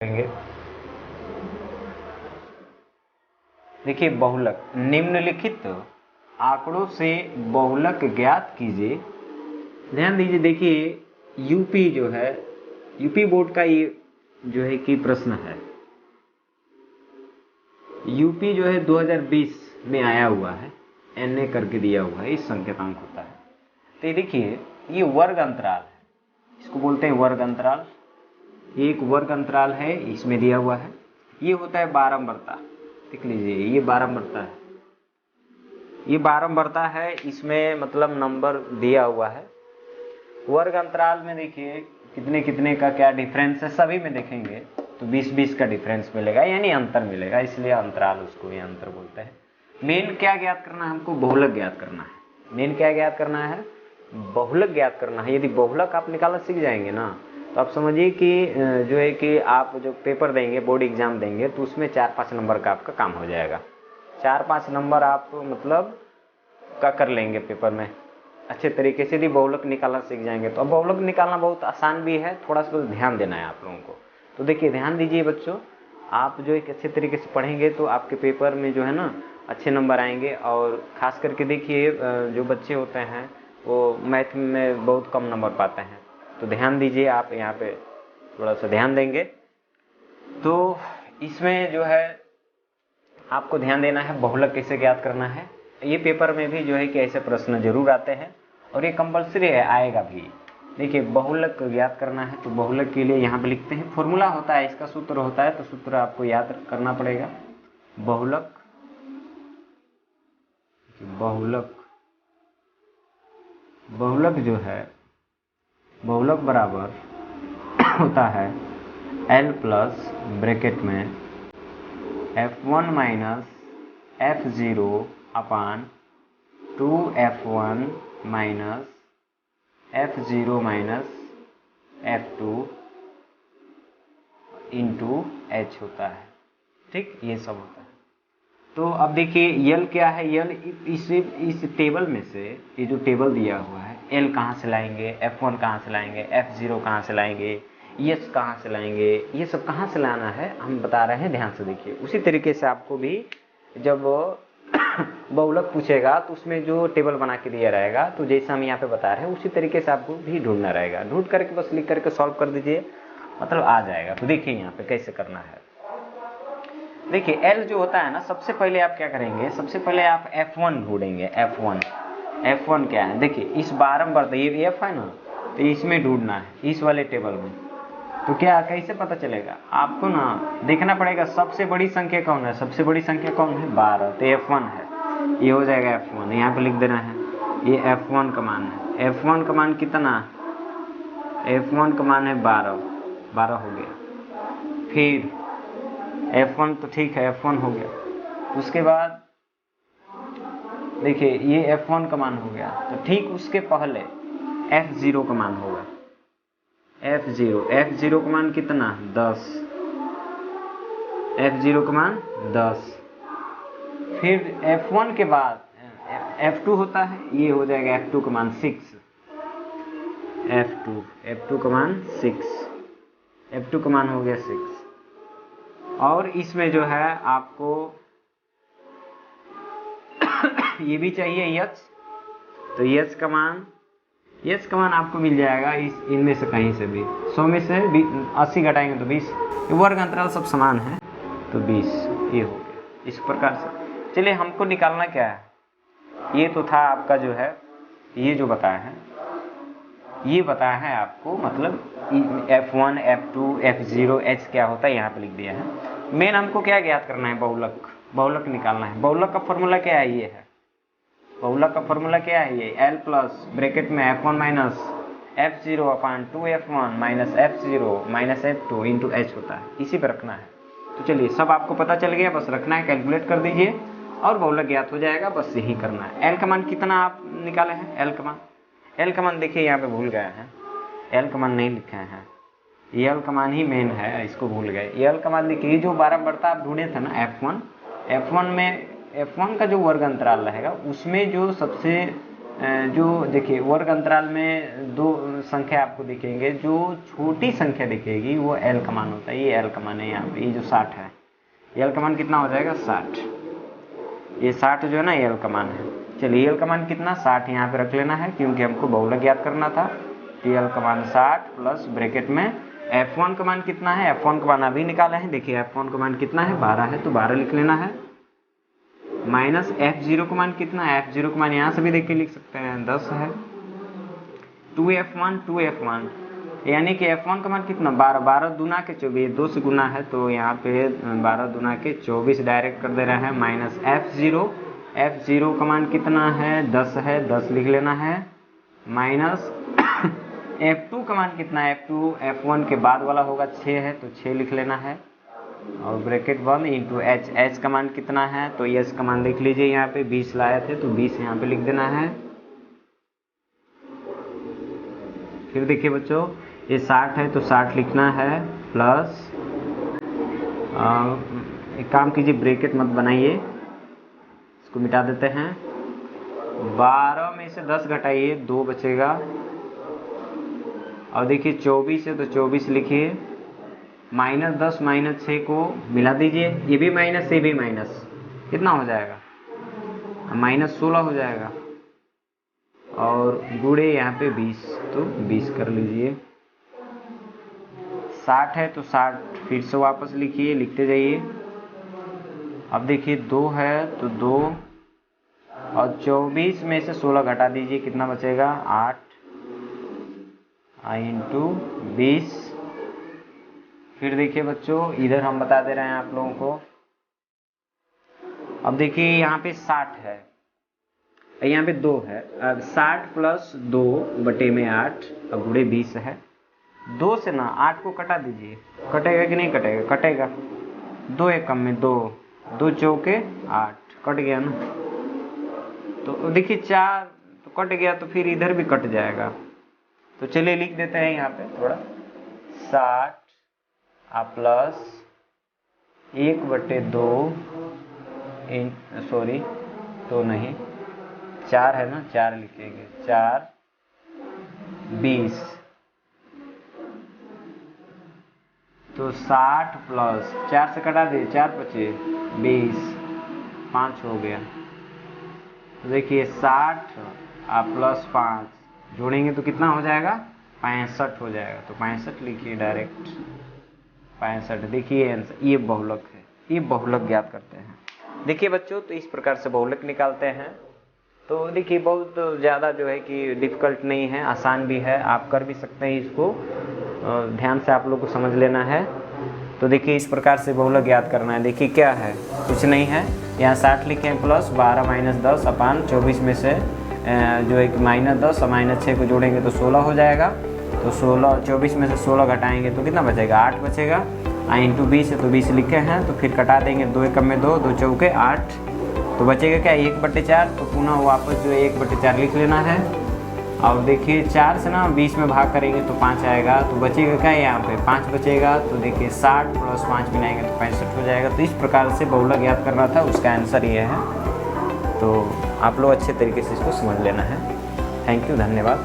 करेंगे। देखिए बहुलक, निम्नलिखित आंकड़ों से बहुलक ज्ञात कीजिए। ध्यान दीजिए, देखिए यूपी जो है, यूपी बोर्ड का ये जो है कि प्रश्न है। यूपी जो है 2020 में आया हुआ है, एनए करके दिया हुआ है, इस संकेतांक होता है। तो ये देखिए, ये वर्ग अंतराल है, इसको बोलते हैं वर्ग अंतराल। एक वर्ग अंतराल है, इसमें दिया हुआ है। ये होता है बारंबारता, देख लीजिए ये बारंबारता है, ये बारंबारता है, इसमें मतलब नंबर दिया हुआ है। वर्ग अंतराल में देखिए कितने कितने का क्या डिफरेंस है, सभी में देखेंगे तो 20-20 का डिफरेंस मिलेगा, यानी अंतर मिलेगा, इसलिए अंतराल उसको ये अंतर बोलते हैं। मेन क्या ज्ञात करना है हमको? बहुलक ज्ञात करना है। मेन क्या ज्ञात करना है? बहुलक ज्ञात करना है। यदि बहुलक आप निकालना सीख जाएंगे ना, तो आप समझिए कि जो है कि आप जो पेपर देंगे, बोर्ड एग्जाम देंगे, तो उसमें 4-5 नंबर का आपका काम हो जाएगा। 4-5 नंबर आप मतलब का कर लेंगे पेपर में अच्छे तरीके से, यदि बहुलक निकालना सीख जाएंगे तो। अब बहुलक निकालना बहुत आसान भी है, थोड़ा सा ध्यान देना है आप लोगों को। तो देखिए ध्यान दीजिए बच्चों, आप जो एक अच्छे तरीके से पढ़ेंगे तो आपके पेपर में जो है ना अच्छे नंबर आएंगे। और खास करके देखिए जो बच्चे होते हैं वो मैथ में बहुत कम नंबर पाते हैं, तो ध्यान दीजिए, आप यहाँ पे थोड़ा सा ध्यान देंगे तो इसमें जो है आपको ध्यान देना है बहुलक कैसे ज्ञात करना है। ये पेपर में भी जो है कि ऐसे प्रश्न जरूर आते हैं और ये कंपलसरी है, आएगा भी। देखिए बहुलक ज्ञात करना है तो बहुलक के लिए यहाँ पे लिखते हैं, फॉर्मूला होता है, इसका सूत्र होता है, तो सूत्र आपको याद करना पड़ेगा। बहुलक, बहुलक, बहुलक जो है, बहुलक बराबर होता है L प्लस ब्रैकेट में F1 माइनस F0 अपान 2F1 minus F0 minus F2 into H होता है। ठीक, ये सब होता है। तो अब देखिए यल क्या है? यल इस टेबल में से, ये जो टेबल दिया हुआ है, L कहाँ से लाएंगे, F1 कहाँ से लाएंगे, F0 कहाँ से लाएंगे, H कहाँ से लाएंगे, ये सब कहाँ से लाना है हम बता रहे हैं, ध्यान से देखिए। उसी तरीके से आपको भी जब बहुलक पूछेगा तो उसमें जो टेबल बना के दिया रहेगा, तो जैसा हम यहाँ पे बता रहे हैं उसी तरीके से आपको भी ढूंढना रहेगा। ढूंढ करके बस लिख करके सॉल्व कर दीजिए, मतलब आ जाएगा। तो देखिए यहाँ पे कैसे करना है। देखिए L जो होता है ना, सबसे पहले आप क्या करेंगे, सबसे पहले आप F1 ढूंढेंगे। F1 क्या है? देखिए इस बारंबार, ये F है ना, तो इसमें ढूंढना है, इस वाले टेबल में। तो क्या कैसे पता चलेगा आपको? ना देखना पड़ेगा सबसे बड़ी संख्या कौन है। सबसे बड़ी संख्या कौन है? 12, तो F1 है, ये हो जाएगा F1, यहाँ पे लिख देना है, ये F1 का मान है। F1 का मान कितना? F1 का मान है 12 हो गया। फिर F1 तो ठीक है, F1 हो गया। उसके बाद देखिए ये F1 का मान हो गया, तो ठीक उसके पहले F0 का मान होगा। F0 का मान कितना? 10। F0 का मान 10। फिर F1 के बाद F2 होता है, ये हो जाएगा F2 का मान 6। F2 का मान 6, F2 का मान हो गया 6। और इसमें जो है आपको ये भी चाहिए H, तो H का मान आपको मिल जाएगा इनमें से कहीं से भी। 100 में से 80 घटाएंगे तो 20। वर्ग अंतराल सब समान है, तो 20 ये हो गया। इस प्रकार से चलिए हमको निकालना क्या है, ये तो था आपका जो है, ये जो बताया है, ये बताया है आपको, मतलब F1, F2, F0, H क्या होता है यहाँ पे लिख दिया है। मेन हमको क्या ज्ञात करना है? बहुलक निकालना है। बहुलक का फॉर्मूला क्या है? ये है बहुलक का फॉर्मूला क्या है? ये L प्लस ब्रैकेट में F1 माइनस F0 अपान 2F1 minus F0 minus F2 into H होता है, इसी पर रखना है। तो चलिए सब आपको पता चल गया, बस रखना है, कैलकुलेट कर दीजिए और बहुलक ज्ञात हो जाएगा, बस यही करना है। L का मान कितना आप निकाले हैं? L का मान देखिए यहाँ पे भूल गए हैं, L का मान नहीं लिखे हैं, L का मान ही मेन है, इसको भूल गए। L का मान देखिए, जो बारंबारता आप ढूंढे थे ना F1 में F1 का जो वर्ग अंतराल रहेगा उसमें जो सबसे जो देखिए वर्ग अंतराल में दो संख्या आपको दिखेंगे, जो छोटी संख्या दिखेगी वो एल का मान होता है। ये एल का मान है यहाँ पे, ये जो 60 है, एल का मान कितना हो जाएगा 60। ये 60 जो है ना एल का मान है। चलिए एल का मान कितना 60 यहाँ पे रख लेना है, क्योंकि हमको बहुलक ज्ञात करना था। एल का मान 60 प्लस ब्रैकेट में F1 का मान कितना है, F1 का मान अभी निकाला है। देखिए F1 का मान कितना है 12 है, तो 12 लिख लेना है। माइनस F0 का मान कितना है, F0 का मान यहाँ से भी देख के लिख सकते हैं 10 है। 2F1 यानी कि F1 का मान कितना 12, 12 दूना के 24, 2 से गुना है तो यहाँ पे 12 दूना के 24 डायरेक्ट कर दे रहे हैं। माइनस F0 का मान कितना है 10 है, 10 लिख लेना है। माइनस F2 का मान कितना है, F2 F1 के बाद वाला होगा 6 है, तो 6 लिख लेना है। और ब्रैकेट 1 इंटू H का मान कितना है, तो H का मान देख लीजिए यहाँ पे 20 लाए थे, तो 20 यहाँ पे लिख देना है। फिर देखिए बच्चों ये 60 है तो 60 लिखना है, प्लस एक काम कीजिए ब्रैकेट मत बनाइए, इसको मिटा देते हैं। 12 में से 10 घटाइए 2 बचेगा। और देखिए 24 है तो 24 लिखिए। माइनस 10 माइनस 6 को मिला दीजिए, ये भी माइनस ये भी माइनस, कितना हो जाएगा माइनस 16 हो जाएगा। और गुणे यहाँ पे 20, तो 20 कर लीजिए। 60 है तो 60 फिर से वापस लिखिए, लिखते जाइए। अब देखिए 2 है तो 2 और 24 में से 16 घटा दीजिए, कितना बचेगा 8 इंटू 20। फिर देखिए बच्चों इधर हम बता दे रहे हैं आप लोगों को। अब देखिए यहाँ पे 60 है, यहाँ पे 2 है। अब 60 प्लस 2 बटे में 8 और गुणे 20 है। 2 से ना 8 को कटा दीजिए, कटेगा कि नहीं कटेगा, कटेगा। 2 एक कम में 2, 2 चौके 8, कट गया ना। तो देखिए 4 तो कट गया, तो फिर इधर भी कट जाएगा। तो चलिए लिख देते हैं यहाँ पे थोड़ा 60 प्लस 1/2 सॉरी तो नहीं 4 है ना, 4 लिखेंगे, 4 20। तो 60 प्लस 4 से कटा दे, 4 बचे 20, 5 हो गया। तो देखिए 60 प्लस 5 जोड़ेंगे तो कितना हो जाएगा 65 हो जाएगा। तो 65 लिखिए डायरेक्ट 65। देखिए आंसर, ये बहुलक है, ये बहुलक ज्ञात करते हैं। देखिए बच्चों तो इस प्रकार से बहुलक निकालते हैं। तो देखिए बहुत ज़्यादा जो है कि डिफ़िकल्ट नहीं है, आसान भी है, आप कर भी सकते हैं। इसको ध्यान से आप लोग को समझ लेना है। तो देखिए इस प्रकार से बहुलक ज्ञात करना है। देखिए क्या है, कुछ नहीं है, यहाँ 60 लिखे हैं प्लस 12 माइनस 10 अपान 24 में से जो है कि माइनस 10 और माइनस 6 को जोड़ेंगे तो 16 हो जाएगा। तो 16 24 में से 16 घटाएंगे तो कितना बचेगा 8 बचेगा। इंटू 20 है तो 20 लिखे हैं, तो फिर कटा देंगे 2 एकम में 2, 2 चौके 8, तो बचेगा क्या 1/4। तो पुनः वापस जो 1/4 लिख लेना है। और देखिए 4 से ना 20 में भाग करेंगे तो 5 आएगा, तो बचेगा क्या यहाँ पे 5 बचेगा। तो देखिए 60 प्लस 5 मिलाएंगे तो 65 हो जाएगा। तो इस प्रकार से बहुलक ज्ञात करना था, उसका आंसर ये है। तो आप लोग अच्छे तरीके से इसको समझ लेना है। थैंक यू, धन्यवाद।